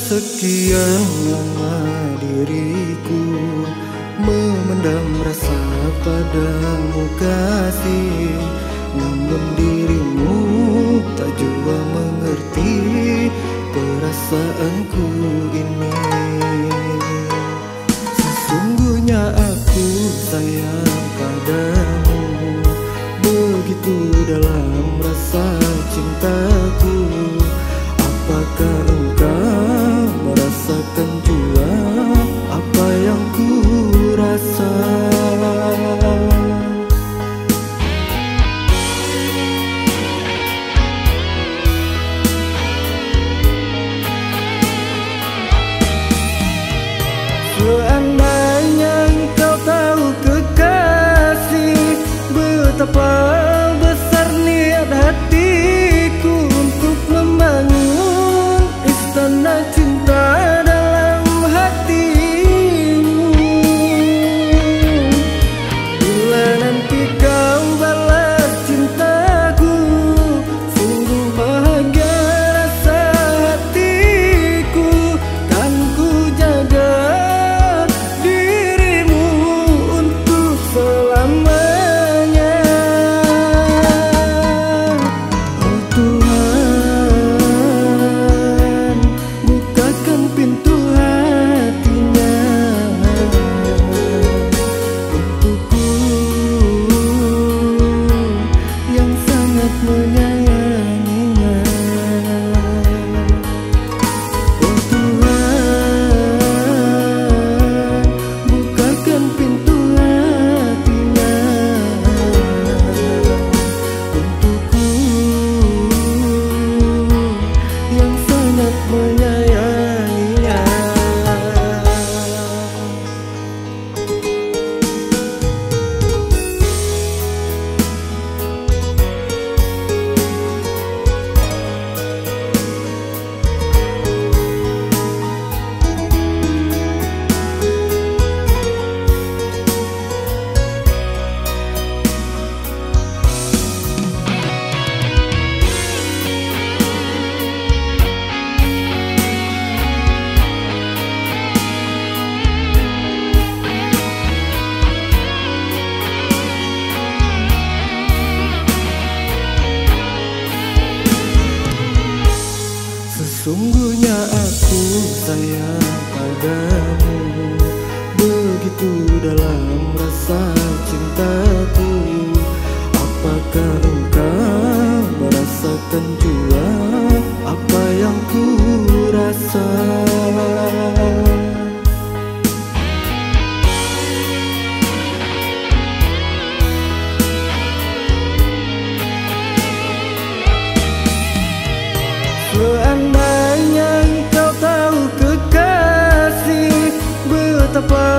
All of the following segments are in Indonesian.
Sekian lama diriku memendam rasa padamu kasih, namun dirimu tak jua mengerti perasaanku ini. Sesungguhnya aku sayang padamu, begitu dalam rasa cintaku. Apakah engkau merasakan jua apa yang ku rasa? Seandainya engkau tahu kekasih, betapa besar niat hatiku untuk membangun istana cinta dalam hatimu. Bila nanti kau balas cintaku, sungguh bahagia rasa hatiku. Kan ku jaga dirimu untuk selamanya. Oh Tuhan, bukakan pintu hatinya untukku yang sangat menyayanginya. Oh Tuhan, bukakan pintu hatinya untukku yang sangat menyayanginya. Sesungguhnya aku sayang padamu, begitu dalam rasa cintaku. Apakah engkau merasakan jua apa yang ku rasa? Seandainya engkau tahu kekasih, betapa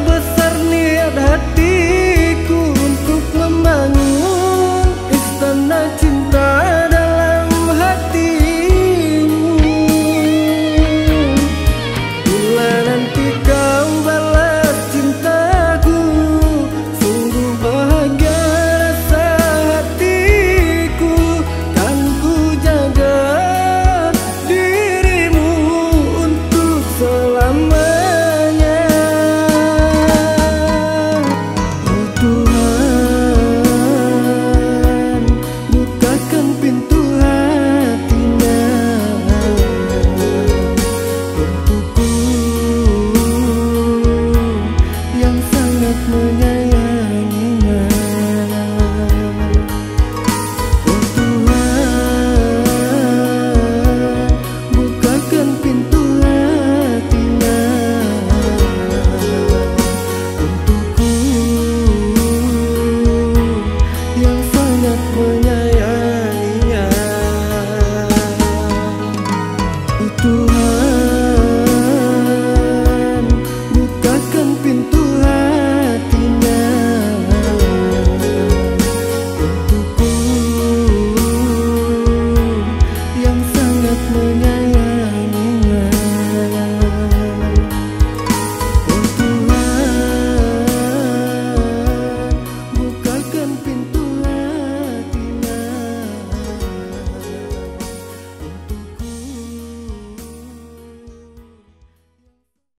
besar niat hatiku untuk membangun istana cinta dalam hatimu. Bila nanti kau balas cintaku, sungguh bahagia rasa hatiku. Kan ku jaga selamanya. Oh Tuhan, bukakan pintu hatinya untukku yang sangat menyayangi.